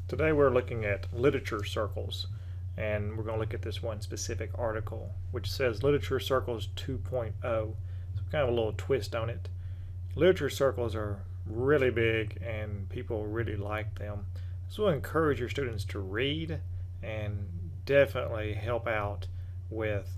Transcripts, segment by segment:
Today we're looking at literature circles, and we're going to look at this one specific article which says Literature Circles 2.0. So kind of a little twist on it. Literature circles are really big and people really like them. So we'll encourage your students to read and definitely help out with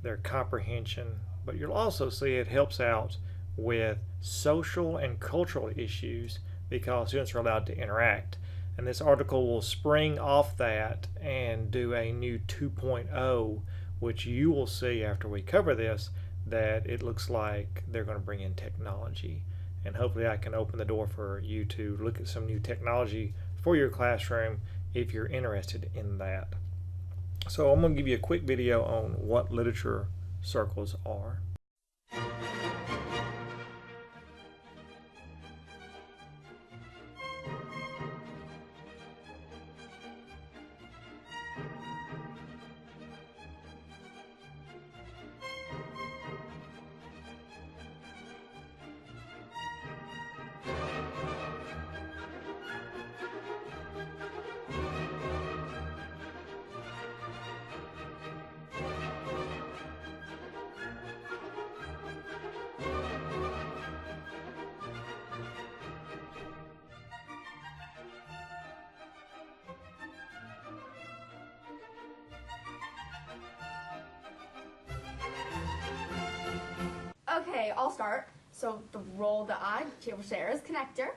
their comprehension, but you'll also see it helps out with social and cultural issues because students are allowed to interact. And this article will spring off that and do a new 2.0, which you will see after we cover this, that it looks like they're going to bring in technology. And hopefully I can open the door for you to look at some new technology for your classroom if you're interested in that. So I'm going to give you a quick video on what literature circles are. Okay, I'll start. So the role that I will share is connector.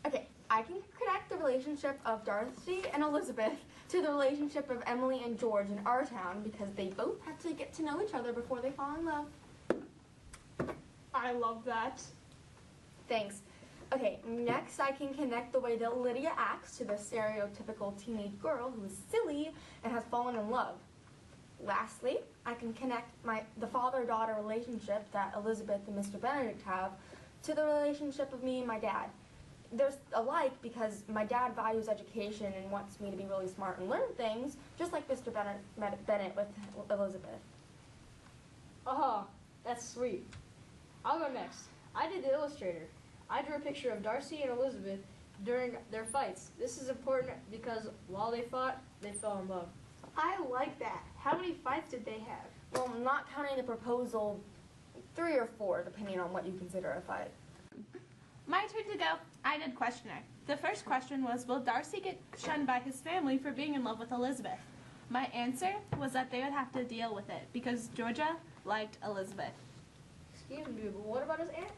Okay, I can connect the relationship of Darcy and Elizabeth to the relationship of Emily and George in our town because they both have to get to know each other before they fall in love. I love that. Thanks. Okay, next I can connect the way that Lydia acts to the stereotypical teenage girl who is silly and has fallen in love. Lastly, I can connect the father-daughter relationship that Elizabeth and Mr. Benedict have to the relationship of me and my dad. They're alike because my dad values education and wants me to be really smart and learn things, just like Mr. Bennett with Elizabeth. Oh, that's sweet. I'll go next. I did the illustrator. I drew a picture of Darcy and Elizabeth during their fights. This is important because while they fought, they fell in love. I like that. How many fights did they have? Well, not counting the proposal, 3 or 4, depending on what you consider a fight. My turn to go. I did questionnaire. The first question was, will Darcy get shunned by his family for being in love with Elizabeth? My answer was that they would have to deal with it because Georgia liked Elizabeth. Excuse me, but what about his aunt?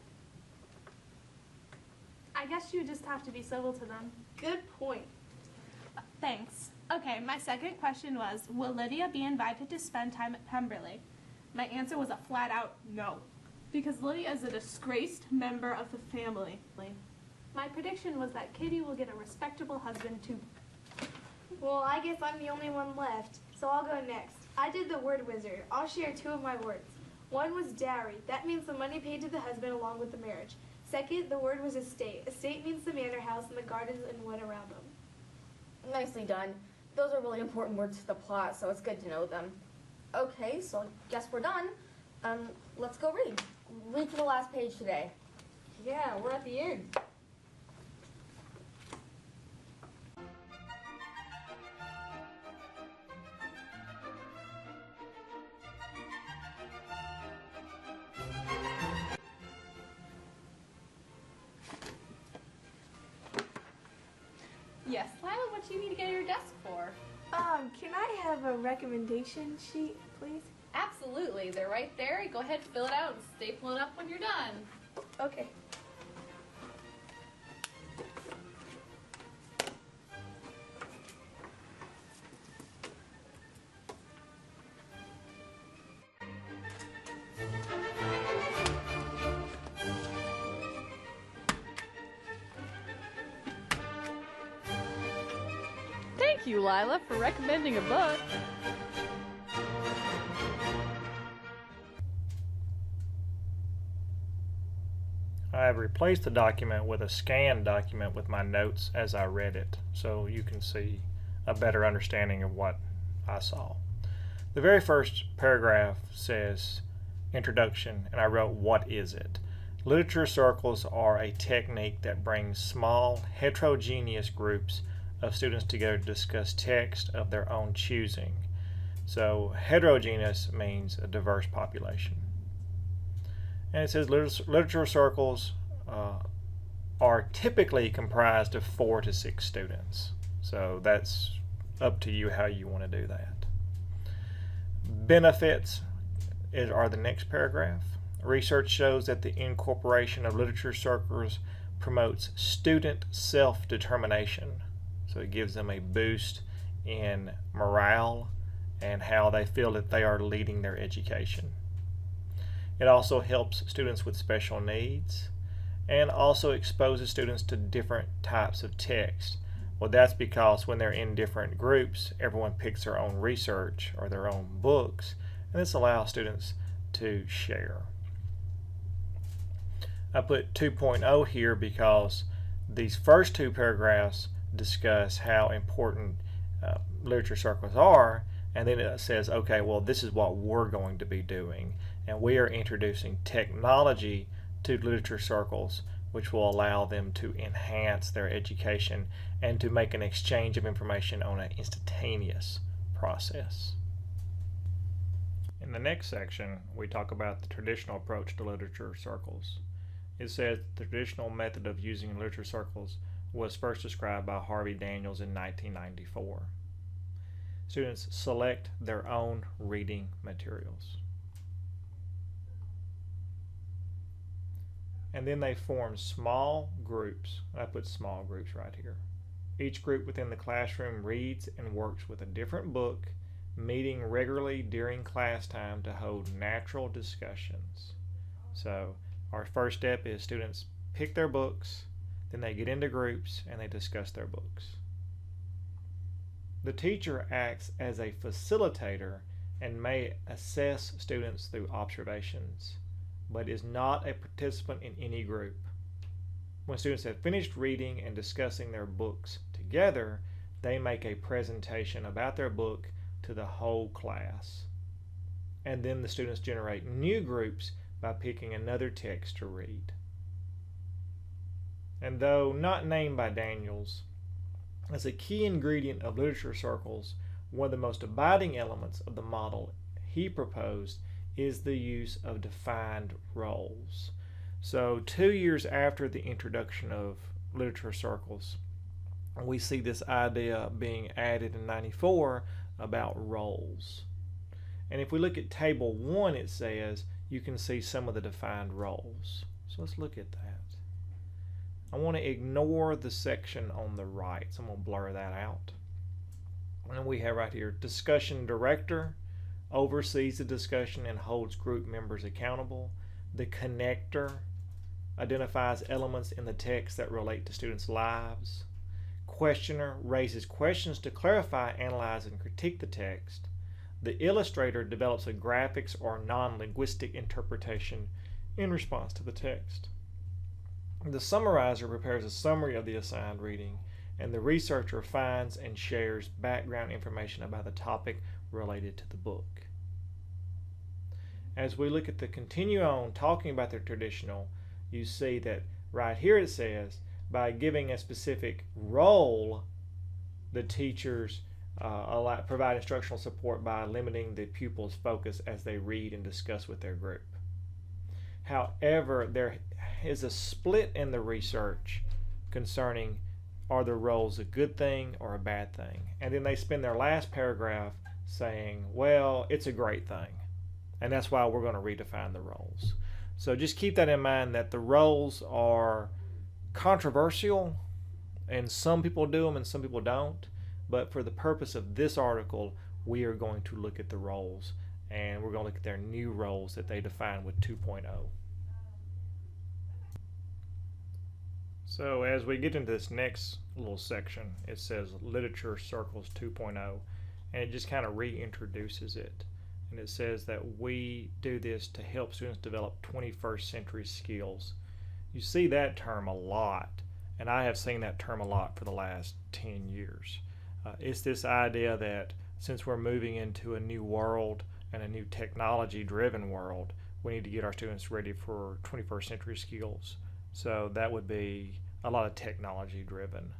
I guess you just have to be civil to them. Good point. Thanks. Okay, my second question was, will Lydia be invited to spend time at Pemberley? My answer was a flat-out no, because Lydia is a disgraced member of the family. My prediction was that Katie will get a respectable husband too. Well, I guess I'm the only one left, so I'll go next. I did the word wizard. I'll share 2 of my words. One was dowry. That means the money paid to the husband along with the marriage. Second, the word was estate. Estate means the manor house and the gardens and wood around them. Nicely done. Those are really important words to the plot, so it's good to know them. Okay, so I guess we're done. Let's go read. Read to the last page today. Yeah, we're at the end. Yes, Lila, what do you need to get your desk for? Can I have a recommendation sheet, please? Absolutely. They're right there. Go ahead, fill it out, and staple it up when you're done. Okay. Thank you, Lila, for recommending a book. I have replaced the document with a scanned document with my notes as I read it, so you can see a better understanding of what I saw. The very first paragraph says introduction, and I wrote, what is it? Literature circles are a technique that brings small, heterogeneous groups of students together to discuss text of their own choosing. So heterogeneous means a diverse population. And it says literature circles are typically comprised of 4 to 6 students. So that's up to you how you want to do that. Benefits are the next paragraph. Research shows that the incorporation of literature circles promotes student self-determination. So it gives them a boost in morale and how they feel that they are leading their education. It also helps students with special needs and also exposes students to different types of text. Well, that's because when they're in different groups, everyone picks their own research or their own books, and this allows students to share. I put 2.0 here because these first 2 paragraphs discuss how important literature circles are, and then it says, okay, well, this is what we're going to be doing, and we are introducing technology to literature circles, which will allow them to enhance their education and to make an exchange of information on an instantaneous process. In the next section, we talk about the traditional approach to literature circles. It says the traditional method of using literature circles was first described by Harvey Daniels in 1994. Students select their own reading materials. And then they form small groups. I put small groups right here. Each group within the classroom reads and works with a different book, meeting regularly during class time to hold natural discussions. So our first step is students pick their books, then they get into groups and they discuss their books. The teacher acts as a facilitator and may assess students through observations, but is not a participant in any group. When students have finished reading and discussing their books together, they make a presentation about their book to the whole class. And then the students generate new groups by picking another text to read. And though not named by Daniels, as a key ingredient of literature circles, one of the most abiding elements of the model he proposed is the use of defined roles. So 2 years after the introduction of literature circles, we see this idea being added in 94 about roles. And if we look at table 1, it says you can see some of the defined roles. So let's look at that. I want to ignore the section on the right, so I'm going to blur that out. And we have right here, discussion director oversees the discussion and holds group members accountable. The connector identifies elements in the text that relate to students' lives. Questioner raises questions to clarify, analyze, and critique the text. The illustrator develops a graphics or non-linguistic interpretation in response to the text. The summarizer prepares a summary of the assigned reading, and the researcher finds and shares background information about the topic related to the book. As we look at the continue on talking about the traditional, you see that right here it says, by giving a specific role, the teachers provide instructional support by limiting the pupils' focus as they read and discuss with their group. However, there is a split in the research concerning are the roles a good thing or a bad thing. And then they spend their last paragraph saying, well, it's a great thing. And that's why we're going to redefine the roles. So just keep that in mind, that the roles are controversial and some people do them and some people don't. But for the purpose of this article, we are going to look at the roles, and we're going to look at their new roles that they define with 2.0. So as we get into this next little section, it says Literature Circles 2.0, and it just kind of reintroduces it. And it says that we do this to help students develop 21st century skills. You see that term a lot, and I have seen that term a lot for the last 10 years. It's this idea that since we're moving into a new world and a new technology-driven world, we need to get our students ready for 21st century skills. So that would be a lot of technology-driven.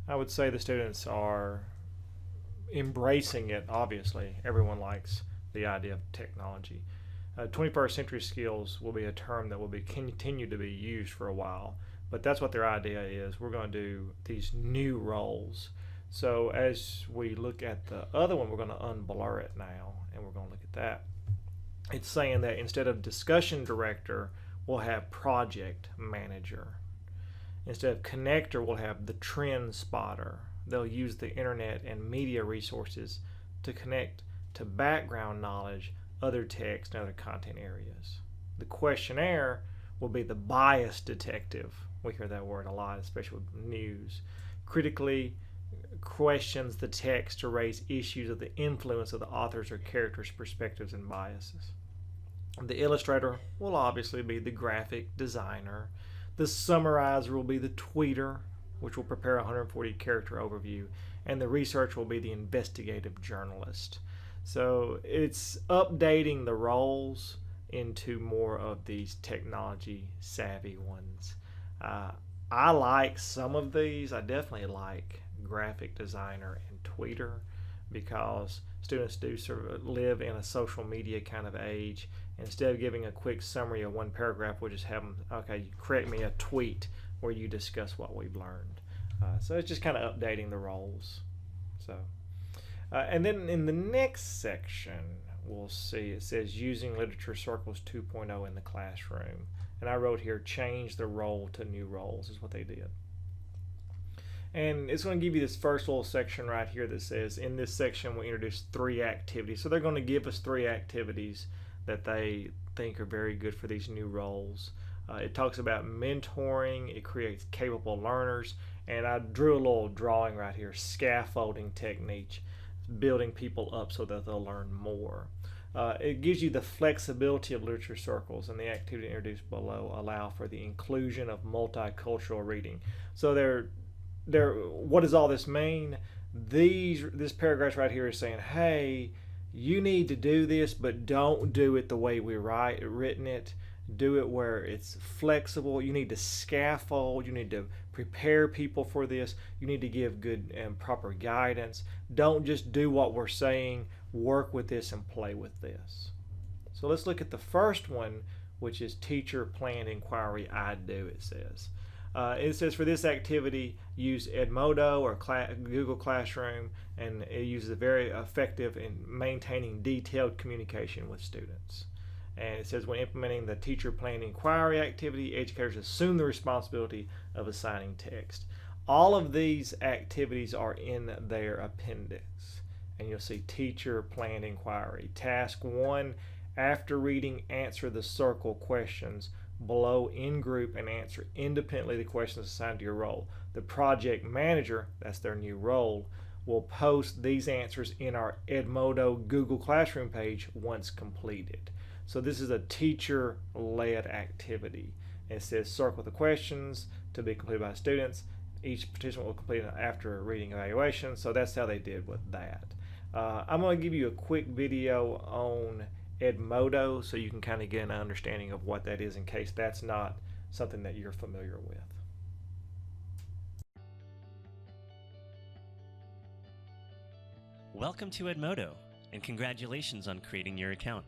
I would say the students are embracing it. Obviously, everyone likes the idea of technology. 21st century skills will be a term that will be continue to be used for a while, but that's what their idea is. We're going to do these new roles. So as we look at the other one, we're going to unblur it now, and we're going to look at that. It's saying that instead of discussion director, we'll have project manager. Instead of connector, we'll have the trend spotter. They'll use the internet and media resources to connect to background knowledge, other text, and other content areas. The questionnaire will be the bias detective. We hear that word a lot, especially with news. Critically questions the text to raise issues of the influence of the author's or character's perspectives and biases. The illustrator will obviously be the graphic designer. The summarizer will be the tweeter, which will prepare a 140 character overview, and the researcher will be the investigative journalist. So it's updating the roles into more of these technology savvy ones. I like some of these. I definitely like graphic designer and tweeter because students do sort of live in a social media kind of age. Instead of giving a quick summary of one paragraph, we'll just have them, okay, create me a tweet where you discuss what we've learned. So it's just kind of updating the roles. And then in the next section, we'll see it says using Literature Circles 2.0 in the classroom. And I wrote here, change the role to new roles is what they did. And it's going to give you this first little section right here that says, in this section, we introduce 3 activities. So they're going to give us 3 activities that they think are very good for these new roles. It talks about mentoring, it creates capable learners, and I drew a little drawing right here, scaffolding technique, building people up so that they'll learn more. It gives you the flexibility of literature circles, and the activity introduced below allow for the inclusion of multicultural reading. So what does all this mean? This paragraph right here is saying, hey, you need to do this, but don't do it the way we written it. Do it where it's flexible. You need to scaffold. You need to prepare people for this. You need to give good and proper guidance. Don't just do what we're saying. Work with this and play with this. So let's look at the first one, which is teacher planned inquiry. I do, it says. It says for this activity, use Edmodo or Google Classroom, and it uses a very effective in maintaining detailed communication with students. And it says when implementing the teacher planned inquiry activity, educators assume the responsibility of assigning text. All of these activities are in their appendix. And you'll see teacher planned inquiry. Task 1, after reading, answer the circle questions below in group and answer independently the questions assigned to your role. The project manager, that's their new role, will post these answers in our Edmodo Google Classroom page once completed. So this is a teacher-led activity. It says circle the questions to be completed by students. Each participant will complete it after reading evaluation. So that's how they did with that. I'm going to give you a quick video on Edmodo so you can kind of get an understanding of what that is in case that's not something that you're familiar with. Welcome to Edmodo, and congratulations on creating your account.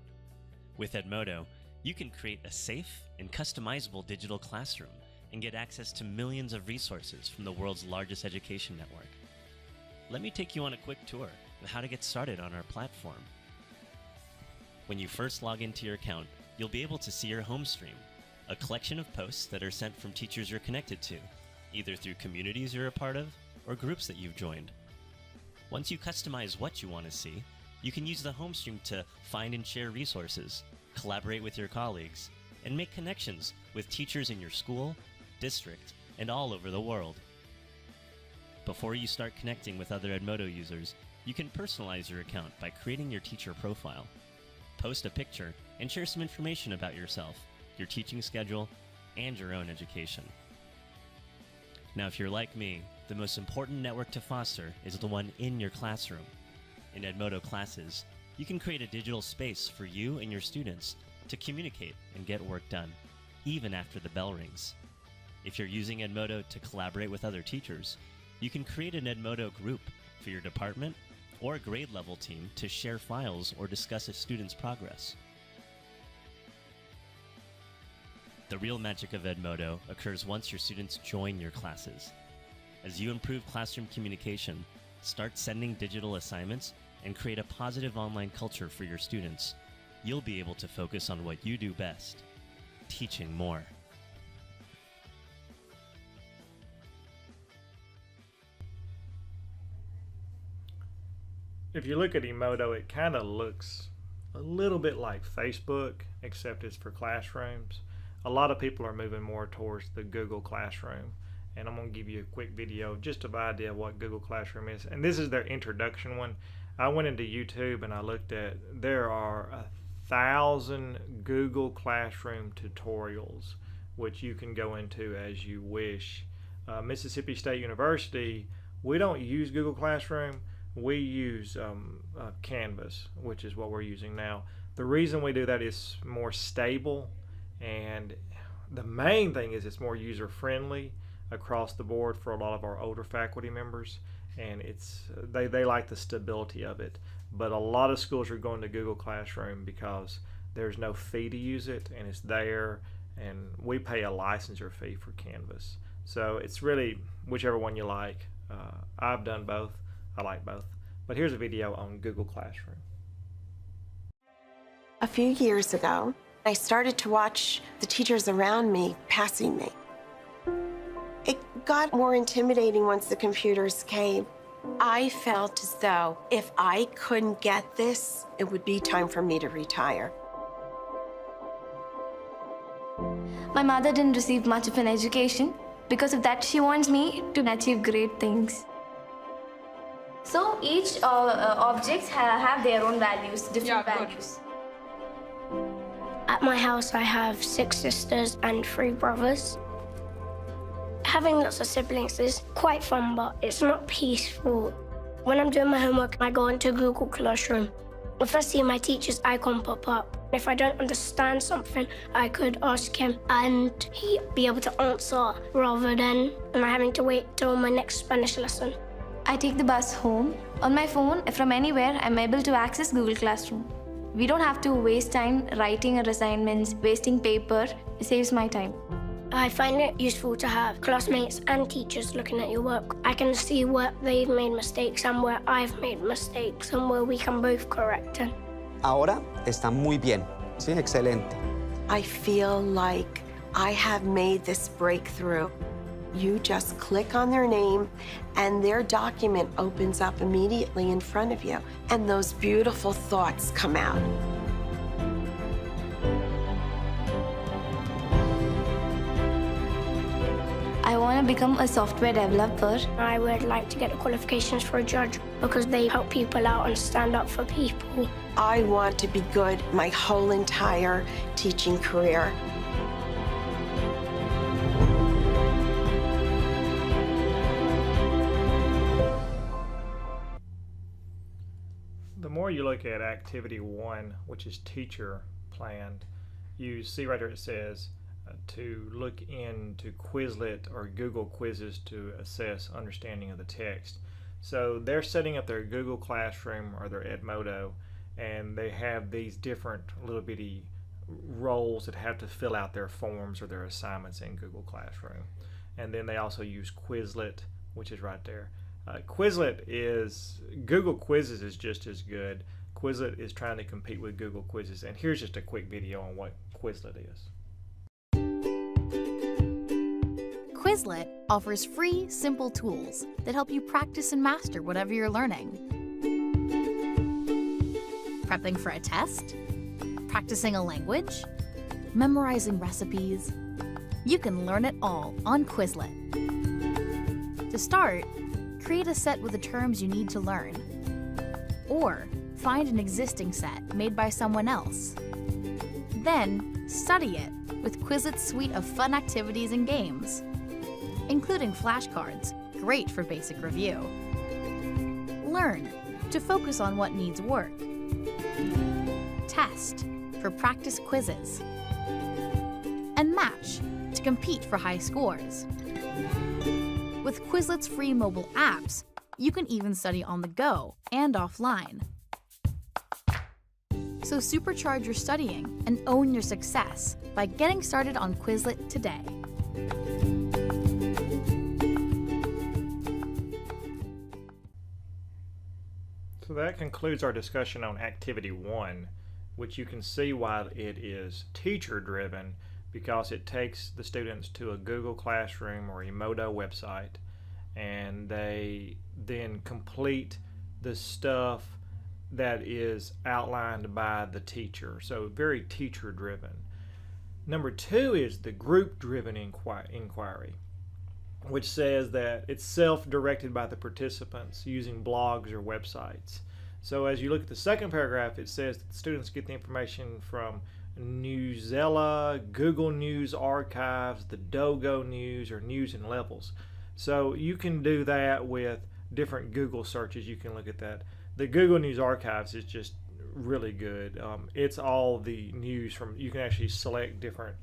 With Edmodo, you can create a safe and customizable digital classroom and get access to millions of resources from the world's largest education network. Let me take you on a quick tour of how to get started on our platform. When you first log into your account, you'll be able to see your home stream, a collection of posts that are sent from teachers you're connected to, either through communities you're a part of or groups that you've joined. Once you customize what you want to see, you can use the home stream to find and share resources, collaborate with your colleagues, and make connections with teachers in your school, district, and all over the world. Before you start connecting with other Edmodo users, you can personalize your account by creating your teacher profile. Post a picture and share some information about yourself, your teaching schedule, and your own education. Now, if you're like me, the most important network to foster is the one in your classroom. In Edmodo classes, you can create a digital space for you and your students to communicate and get work done, even after the bell rings. If you're using Edmodo to collaborate with other teachers, You can create an Edmodo group for your department or a grade level team to share files or discuss a student's progress. The real magic of Edmodo occurs once your students join your classes. As you improve classroom communication, start sending digital assignments, and create a positive online culture for your students, you'll be able to focus on what you do best, teaching more. If you look at Emodo, it kind of looks a little bit like Facebook, except it's for classrooms. A lot of people are moving more towards the Google Classroom, and I'm going to give you a quick video just of idea of what Google Classroom is. And this is their introduction one. I went into YouTube and I looked at, there are 1,000 Google Classroom tutorials, which you can go into as you wish. Mississippi State University, we don't use Google Classroom. We use Canvas, which is what we're using now. The reason we do that is more stable, and the main thing is it's more user-friendly across the board for a lot of our older faculty members, and they like the stability of it. But a lot of schools are going to Google Classroom because there's no fee to use it, and it's there, and we pay a licensure fee for Canvas. So it's really whichever one you like. I've done both. I like both. But here's a video on Google Classroom. A few years ago, I started to watch the teachers around me passing me. It got more intimidating once the computers came. I felt as though if I couldn't get this, it would be time for me to retire. My mother didn't receive much of an education. Because of that, she wants me to achieve great things. So each objects have their own values, different values. At my house, I have 6 sisters and 3 brothers. Having lots of siblings is quite fun, but it's not peaceful. When I'm doing my homework, I go into Google Classroom. If I see my teacher's icon pop up, if I don't understand something, I could ask him and he'd be able to answer rather than having to wait till my next Spanish lesson. I take the bus home. On my phone, from anywhere, I'm able to access Google Classroom. We don't have to waste time writing our assignments, wasting paper. It saves my time. I find it useful to have classmates and teachers looking at your work. I can see where they've made mistakes and where I've made mistakes and where we can both correct them. Ahora está muy bien. Sí, excelente. I feel like I have made this breakthrough. You just click on their name and their document opens up immediately in front of you, and those beautiful thoughts come out. I want to become a software developer. I would like to get the qualifications for a judge because they help people out and stand up for people. I want to be good my whole entire teaching career. The more you look at Activity 1, which is teacher planned, you see right here it says to look into Quizlet or Google quizzes to assess understanding of the text. So they're setting up their Google Classroom or their Edmodo, and they have these different little bitty roles that have to fill out their forms or their assignments in Google Classroom. And then they also use Quizlet, which is right there. Quizlet is, Google Quizzes is just as good. Quizlet is trying to compete with Google Quizzes, and here's just a quick video on what Quizlet is. Quizlet offers free, simple tools that help you practice and master whatever you're learning. Prepping for a test, practicing a language, memorizing recipes. You can learn it all on Quizlet. To start, create a set with the terms you need to learn, or find an existing set made by someone else. Then, study it with Quizlet's suite of fun activities and games, including flashcards, great for basic review. Learn to focus on what needs work. Test for practice quizzes. And match to compete for high scores. With Quizlet's free mobile apps, you can even study on the go and offline. So supercharge your studying and own your success by getting started on Quizlet today. So that concludes our discussion on Activity 1, which you can see why it is teacher-driven, because it takes the students to a Google Classroom or Emodo website, and they then complete the stuff that is outlined by the teacher. So very teacher-driven. Number 2 is the group-driven inquiry, which says that it's self-directed by the participants using blogs or websites. So as you look at the second paragraph, it says that the students get the information from Newsela, Google News Archives, the Dogo News, or News and Levels. So you can do that with different Google searches. You can look at that. The Google News Archives is just really good. It's all the news from, you can actually select different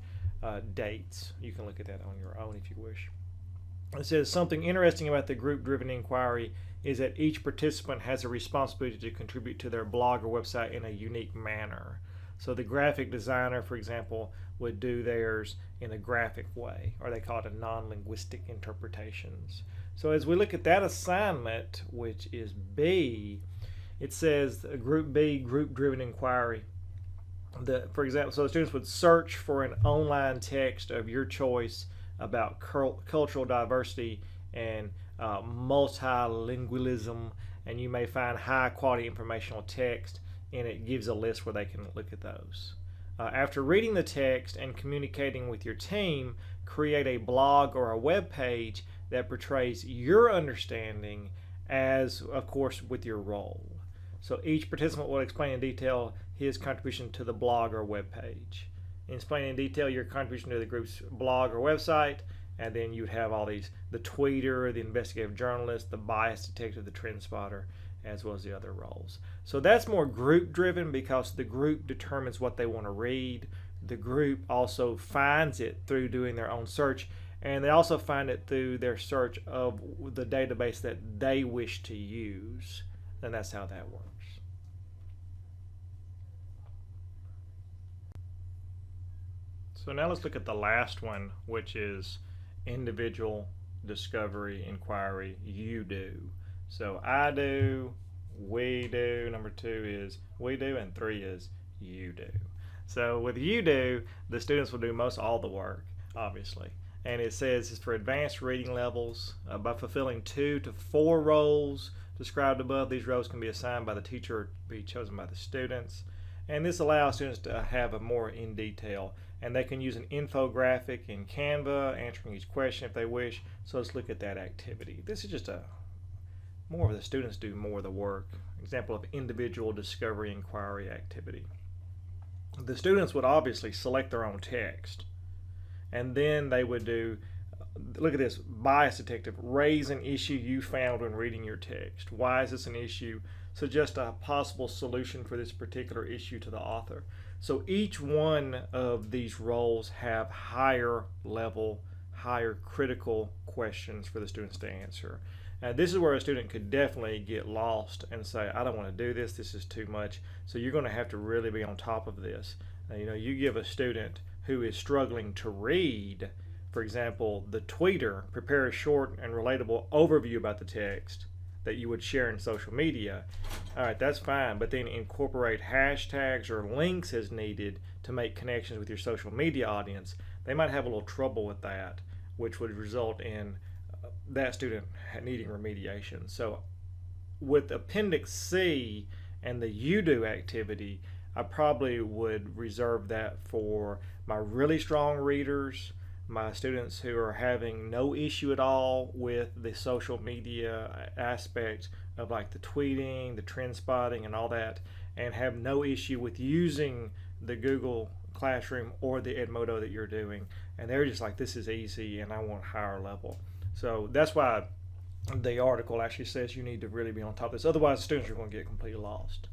dates. You can look at that on your own if you wish. It says something interesting about the group-driven inquiry is that each participant has a responsibility to contribute to their blog or website in a unique manner. So the graphic designer, for example, would do theirs in a graphic way, or they call it a non-linguistic interpretations. So as we look at that assignment, which is B, it says Group B, group-driven inquiry. For example, so the students would search for an online text of your choice about cultural diversity and multilingualism, and you may find high-quality informational text, and it gives a list where they can look at those. After reading the text and communicating with your team, create a blog or a web page that portrays your understanding as, of course, with your role. So each participant will explain in detail his contribution to the blog or web page. Explain in detail your contribution to the group's blog or website, and then you'd have all these, the tweeter, the investigative journalist, the bias detective, the trend spotter, as well as the other roles. So that's more group driven because the group determines what they want to read. The group also finds it through doing their own search, and they also find it through their search of the database that they wish to use. And that's how that works. So now let's look at the last one, which is individual discovery inquiry. You do. So I do, we do, number 2 is we do, and 3 is you do. So with you do, the students will do most all the work, obviously. And it says it's for advanced reading levels. By fulfilling 2 to 4 roles described above, these roles can be assigned by the teacher or be chosen by the students. And this allows students to have a more in detail. And they can use an infographic in Canva, answering each question if they wish. So let's look at that activity. This is just more of the students do more of the work. Example of individual discovery inquiry activity. The students would obviously select their own text, and then they would do, look at this, bias detective, raise an issue you found when reading your text. Why is this an issue? Suggest a possible solution for this particular issue to the author. So each one of these roles have higher level, higher critical questions for the students to answer. This is where a student could definitely get lost and say, I don't want to do this, this is too much. So you're going to have to really be on top of this. You give a student who is struggling to read, for example, the tweeter, prepare a short and relatable overview about the text that you would share in social media. All right, that's fine, but then incorporate hashtags or links as needed to make connections with your social media audience. They might have a little trouble with that, which would result in that student needing remediation. So with Appendix C and the You Do activity, I probably would reserve that for my really strong readers, my students who are having no issue at all with the social media aspect of like the tweeting, the trend spotting and all that, and have no issue with using the Google Classroom or the Edmodo that you're doing. And they're just like, this is easy and I want higher level. So that's why the article actually says you need to really be on top of this. Otherwise, the students are going to get completely lost.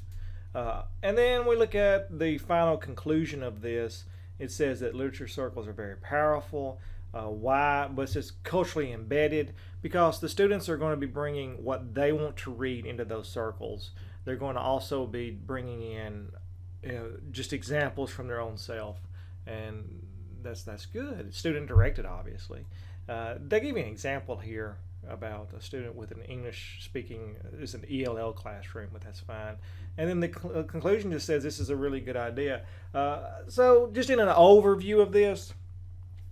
And then we look at the final conclusion of this, it says that literature circles are very powerful. Why? But it's just culturally embedded because the students are going to be bringing what they want to read into those circles. They're going to also be bringing in just examples from their own self, and that's good. It's student directed, obviously. They give you an example here about a student with an English speaking, it's an ELL classroom, but that's fine. And then the conclusion just says this is a really good idea. So just in an overview of this,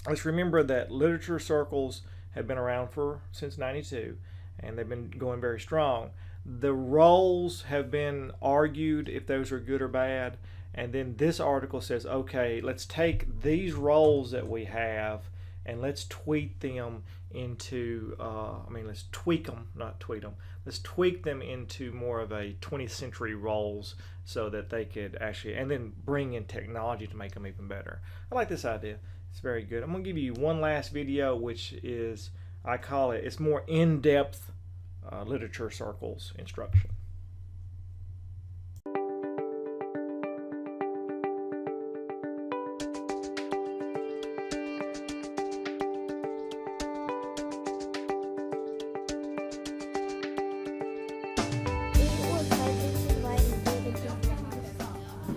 let's remember that literature circles have been around since '92, and they've been going very strong. The roles have been argued if those are good or bad, and then this article says, okay, let's take these roles that we have and let's tweak them into, let's tweak them, not tweet them. Let's tweak them into more of a 20th century roles so that they could actually, and then bring in technology to make them even better. I like this idea. It's very good. I'm going to give you one last video, which is, I call it, it's more in-depth literature circles instruction.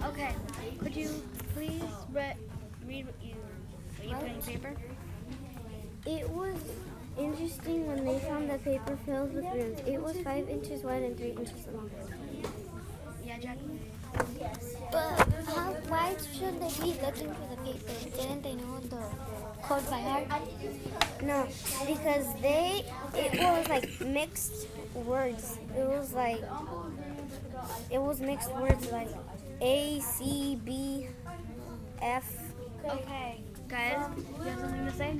Okay, could you please read what you put in paper? It was interesting when they found the paper filled with rims. It was 5 inches wide and 3 inches long. Yeah, Jack? Yes. But why should they be looking for the paper? Didn't they know the code by heart? No, because it was like mixed words. It was mixed words like A, C, B, F. Okay. Guys, you have something to say?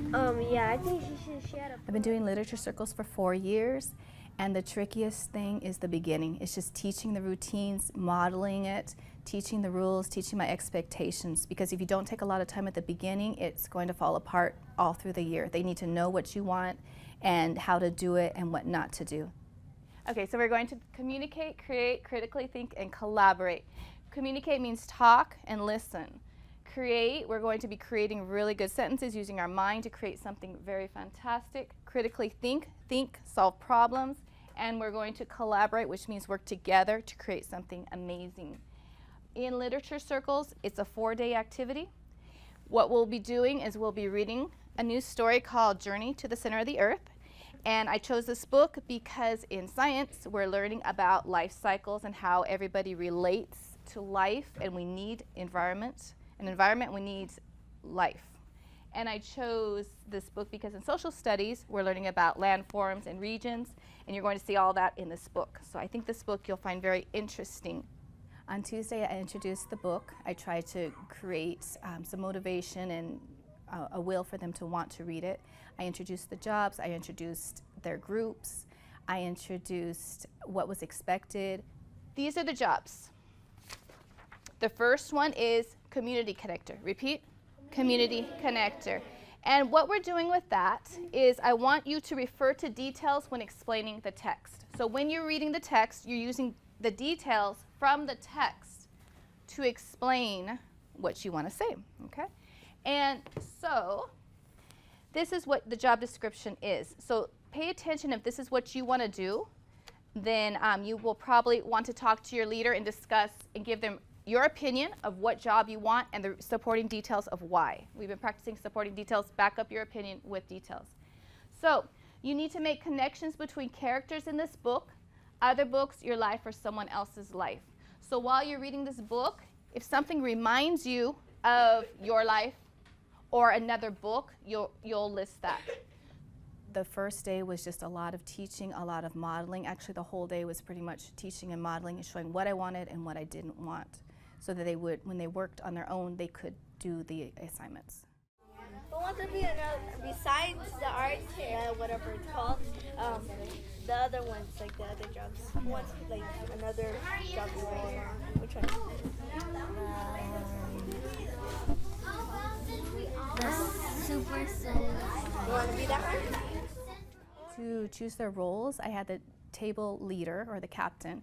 Yeah, I think she had a... I've been doing literature circles for 4 years, and the trickiest thing is the beginning. It's just teaching the routines, modeling it, teaching the rules, teaching my expectations, because if you don't take a lot of time at the beginning, it's going to fall apart all through the year. They need to know what you want and how to do it and what not to do. Okay, so we're going to communicate, create, critically think, and collaborate. Communicate means talk and listen. Create, we're going to be creating really good sentences using our mind to create something very fantastic. Critically think, solve problems, and we're going to collaborate, which means work together to create something amazing. In literature circles, it's a 4-day activity. What we'll be doing is we'll be reading a new story called Journey to the Center of the Earth. And I chose this book because in science, we're learning about life cycles and how everybody relates to life, and we need environment. An environment, we need life. And I chose this book because in social studies, we're learning about landforms and regions, and you're going to see all that in this book. So I think this book you'll find very interesting. On Tuesday, I introduced the book. I tried to create some motivation and a will for them to want to read it. I introduced the jobs, I introduced their groups, I introduced what was expected. These are the jobs. The first one is community connector. Repeat, community connector. And what we're doing with that is I want you to refer to details when explaining the text. So when you're reading the text, you're using the details from the text to explain what you want to say, okay? And so this is what the job description is. So pay attention. If this is what you want to do, then you will probably want to talk to your leader and discuss and give them your opinion of what job you want and the supporting details of why. We've been practicing supporting details. Back up your opinion with details. So you need to make connections between characters in this book, other books, your life, or someone else's life. So while you're reading this book, if something reminds you of your life or another book, you'll list that. The first day was just a lot of teaching, a lot of modeling. Actually, the whole day was pretty much teaching and modeling and showing what I wanted and what I didn't want, so that they would, when they worked on their own, they could do the assignments. But wants to be another, besides the art, whatever it's called, the other ones, like the other jobs. What's like another job you want? Which one? The super soul. You want to be that one? To choose their roles, I had the table leader, or the captain,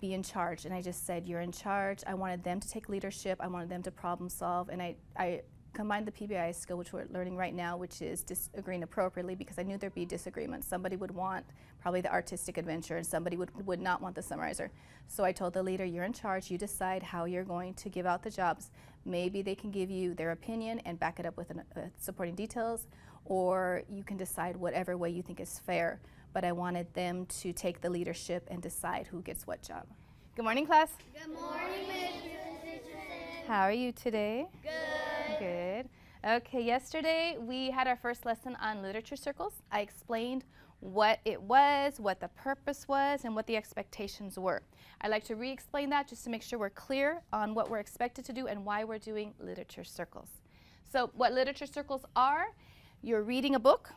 be in charge. And I just said, you're in charge. I wanted them to take leadership. I wanted them to problem solve. And I combined the PBI skill, which we're learning right now, which is disagreeing appropriately, because I knew there'd be disagreements. Somebody would want probably the artistic adventure, and somebody would not want the summarizer. So I told the leader, you're in charge. You decide how you're going to give out the jobs. Maybe they can give you their opinion and back it up with supporting details, or you can decide whatever way you think is fair. But I wanted them to take the leadership and decide who gets what job. Good morning, class. Good morning, Mrs. Richardson. How are you today? Good. Good. Okay, yesterday we had our first lesson on literature circles. I explained what it was, what the purpose was, and what the expectations were. I'd like to re-explain that just to make sure we're clear on what we're expected to do and why we're doing literature circles. So what literature circles are, you're reading a book.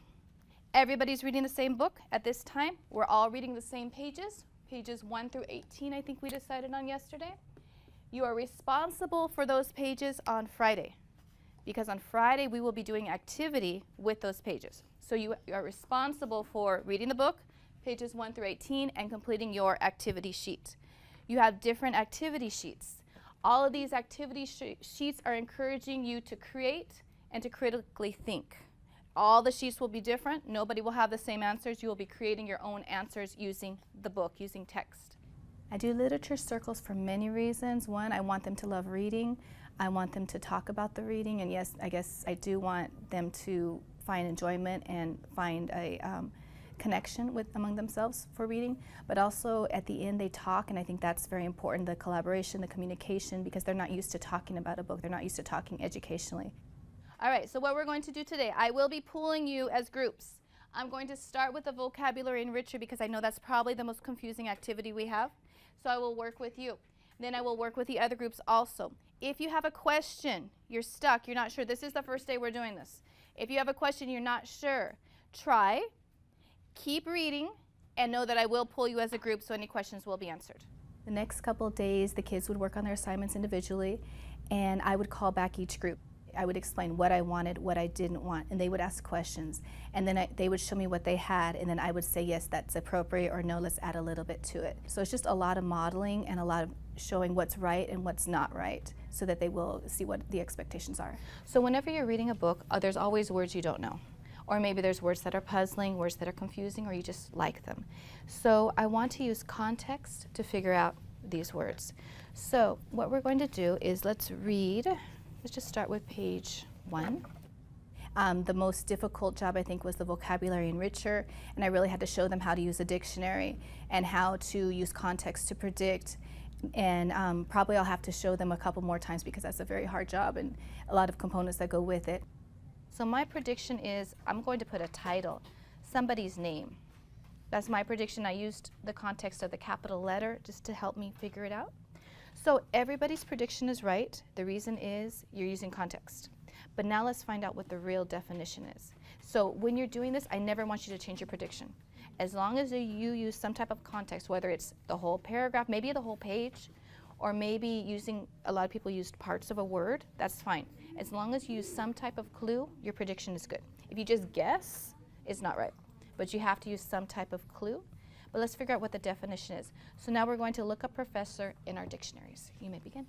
Everybody's reading the same book at this time. We're all reading the same pages, pages 1 through 18, I think we decided on yesterday. You are responsible for those pages on Friday, because on Friday we will be doing activity with those pages. So you are responsible for reading the book, pages 1 through 18, and completing your activity sheet. You have different activity sheets. All of these activity sheets are encouraging you to create and to critically think. All the sheets will be different. Nobody will have the same answers. You will be creating your own answers using the book, using text. I do literature circles for many reasons. One, I want them to love reading. I want them to talk about the reading, and yes, I guess I do want them to find enjoyment and find a connection among themselves for reading. But also at the end they talk, and I think that's very important, the collaboration, the communication, because they're not used to talking about a book. They're not used to talking educationally. All right, so what we're going to do today, I will be pooling you as groups. I'm going to start with the vocabulary enricher because I know that's probably the most confusing activity we have. So I will work with you. Then I will work with the other groups also. If you have a question, you're stuck, you're not sure, this is the first day we're doing this. If you have a question you're not sure, try, keep reading, and know that I will pull you as a group so any questions will be answered. The next couple of days, the kids would work on their assignments individually, and I would call back each group. I would explain what I wanted, what I didn't want, and they would ask questions. And then they would show me what they had, and then I would say, yes, that's appropriate, or no, let's add a little bit to it. So it's just a lot of modeling and a lot of showing what's right and what's not right so that they will see what the expectations are. So whenever you're reading a book, there's always words you don't know. Or maybe there's words that are puzzling, words that are confusing, or you just like them. So I want to use context to figure out these words. So what we're going to do is let's just start with page 1. The most difficult job, I think, was the vocabulary enricher, and I really had to show them how to use a dictionary and how to use context to predict. And probably I'll have to show them a couple more times because that's a very hard job and a lot of components that go with it. So my prediction is I'm going to put a title, somebody's name. That's my prediction. I used the context of the capital letter just to help me figure it out. So everybody's prediction is right. The reason is you're using context. But now let's find out what the real definition is. So when you're doing this, I never want you to change your prediction. As long as you use some type of context, whether it's the whole paragraph, maybe the whole page, or maybe a lot of people used parts of a word, that's fine. As long as you use some type of clue, your prediction is good. If you just guess, it's not right. But you have to use some type of clue. But let's figure out what the definition is. So now we're going to look up professor in our dictionaries. You may begin.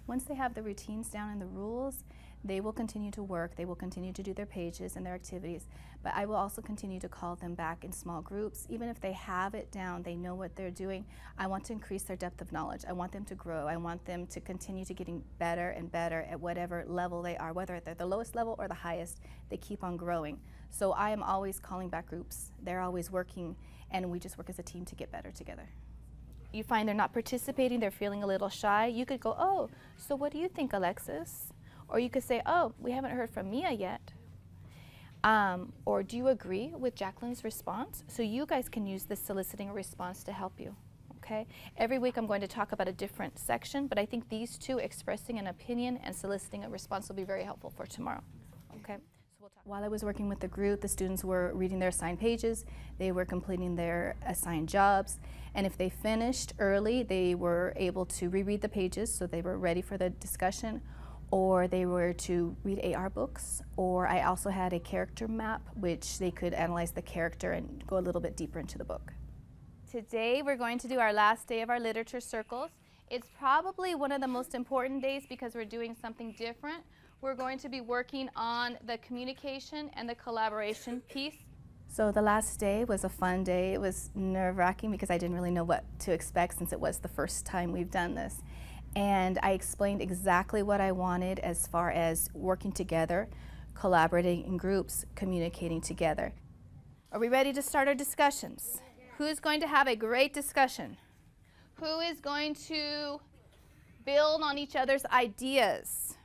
Once they have the routines down and the rules, they will continue to work. They will continue to do their pages and their activities. But I will also continue to call them back in small groups. Even if they have it down, they know what they're doing, I want to increase their depth of knowledge. I want them to grow. I want them to continue to getting better and better at whatever level they are, whether they're the lowest level or the highest, they keep on growing. So I am always calling back groups. They're always working, and we just work as a team to get better together. You find they're not participating, they're feeling a little shy, you could go, oh, so what do you think, Alexis? Or you could say, oh, we haven't heard from Mia yet. Or do you agree with Jacqueline's response? So you guys can use this soliciting a response to help you, okay? Every week I'm going to talk about a different section, but I think these two, expressing an opinion and soliciting a response, will be very helpful for tomorrow, okay? While I was working with the group, the students were reading their assigned pages, they were completing their assigned jobs, and if they finished early, they were able to reread the pages so they were ready for the discussion, or they were to read AR books, or I also had a character map which they could analyze the character and go a little bit deeper into the book. Today we're going to do our last day of our literature circles. It's probably one of the most important days because we're doing something different. We're going to be working on the communication and the collaboration piece. So the last day was a fun day. It was nerve-wracking because I didn't really know what to expect since it was the first time we've done this. And I explained exactly what I wanted as far as working together, collaborating in groups, communicating together. Are we ready to start our discussions? Who's going to have a great discussion? Who is going to build on each other's ideas?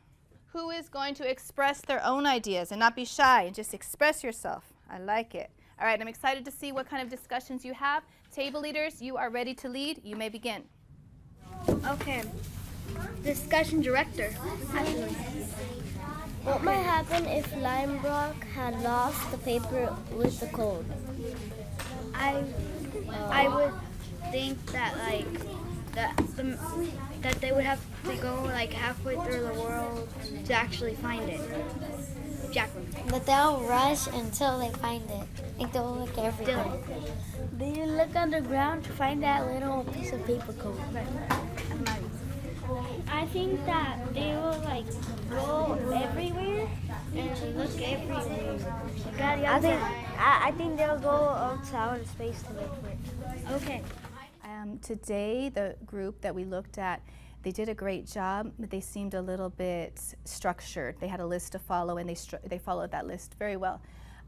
Who is going to express their own ideas and not be shy and just express yourself? I like it. All right, I'm excited to see what kind of discussions you have. Table leaders, you are ready to lead. You may begin. Okay. Discussion director. What might happen if Lime Rock had lost the paper with the cold? I would think that that they would have to go like halfway through the world to actually find it. Jacqueline. But they'll rush until they find it. Like they'll look everywhere. They look underground to find that little piece of paper code. I think that they will like go everywhere and look everywhere. I think they'll go to outer space to look for it. Okay. Today, the group that we looked at, they did a great job, but they seemed a little bit structured. They had a list to follow, and they followed that list very well.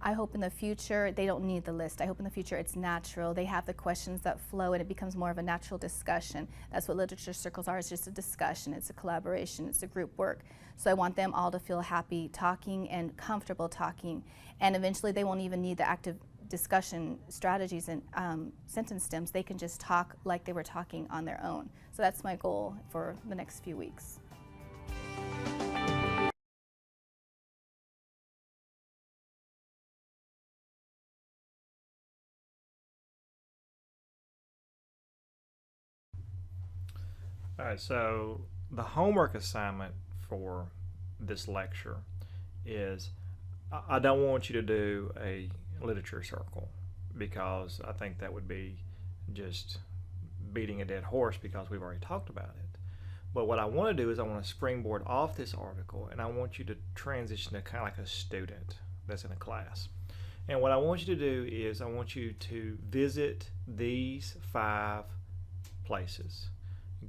I hope in the future they don't need the list. I hope in the future it's natural. They have the questions that flow, and it becomes more of a natural discussion. That's what literature circles are. It's just a discussion. It's a collaboration. It's a group work. So I want them all to feel happy talking and comfortable talking, and eventually they won't even need the active discussion strategies and sentence stems. They can just talk like they were talking on their own. So that's my goal for the next few weeks. All right, so the homework assignment for this lecture is I don't want you to do a literature circle because I think that would be just beating a dead horse because we've already talked about it. But what I want to do is I want to springboard off this article, and I want you to transition to kind of like a student that's in a class. And what I want you to do is I want you to visit these 5 places: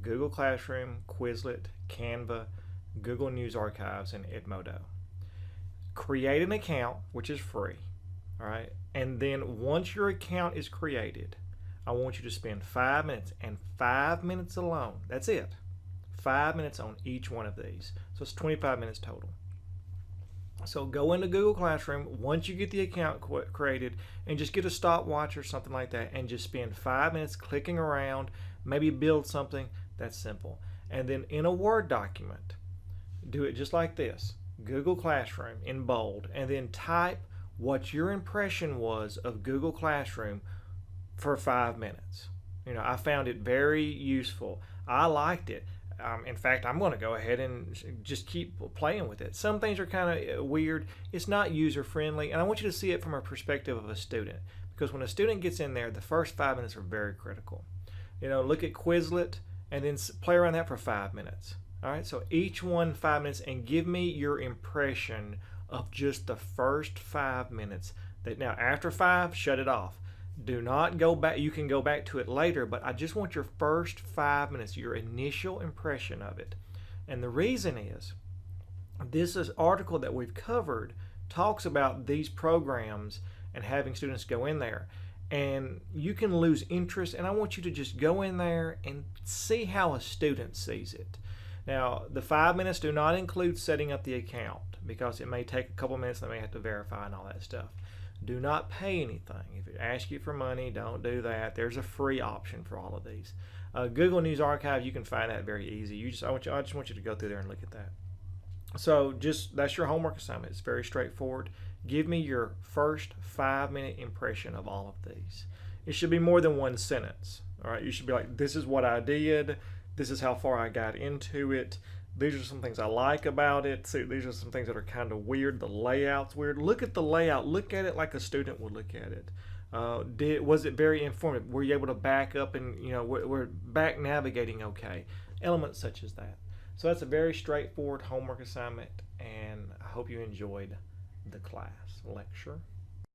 Google Classroom, Quizlet, Canva, Google News Archives, and Edmodo. Create an account, which is free, all right? And then once your account is created, I want you to spend 5 minutes, and 5 minutes alone. That's it. 5 minutes on each one of these. So it's 25 minutes total. So go into Google Classroom once you get the account created, and just get a stopwatch or something like that, and just spend 5 minutes clicking around, maybe build something. That's simple. And then in a Word document, do it just like this. Google Classroom in bold, and then type what your impression was of Google Classroom for 5 minutes. You know, I found it very useful. I liked it. In fact, I'm going to go ahead and just keep playing with it. Some things are kind of weird. It's not user-friendly, and I want you to see it from a perspective of a student, because when a student gets in there, the first 5 minutes are very critical. You know, look at Quizlet and then play around that for 5 minutes. All right, so each one 5 minutes, and give me your impression of just the first 5 minutes. Now, after 5, shut it off. Do not go back. You can go back to it later, but I just want your first 5 minutes, your initial impression of it. And the reason is, this article that we've covered talks about these programs and having students go in there. And you can lose interest, and I want you to just go in there and see how a student sees it. Now, the 5 minutes do not include setting up the account, because it may take a couple minutes. They may have to verify and all that stuff. Do not pay anything. If it asks you for money, don't do that. There's a free option for all of these. Google News Archive, you can find that very easy. I just want you to go through there and look at that. So that's your homework assignment. It's very straightforward. Give me your first 5-minute impression of all of these. It should be more than one sentence. All right, you should be like, this is what I did. This is how far I got into it. These are some things I like about it. See, these are some things that are kind of weird. The layout's weird. Look at the layout. Look at it like a student would look at it. Was it very informative? Were you able to back up and, we're back navigating okay? Elements such as that. So that's a very straightforward homework assignment, and I hope you enjoyed the class lecture.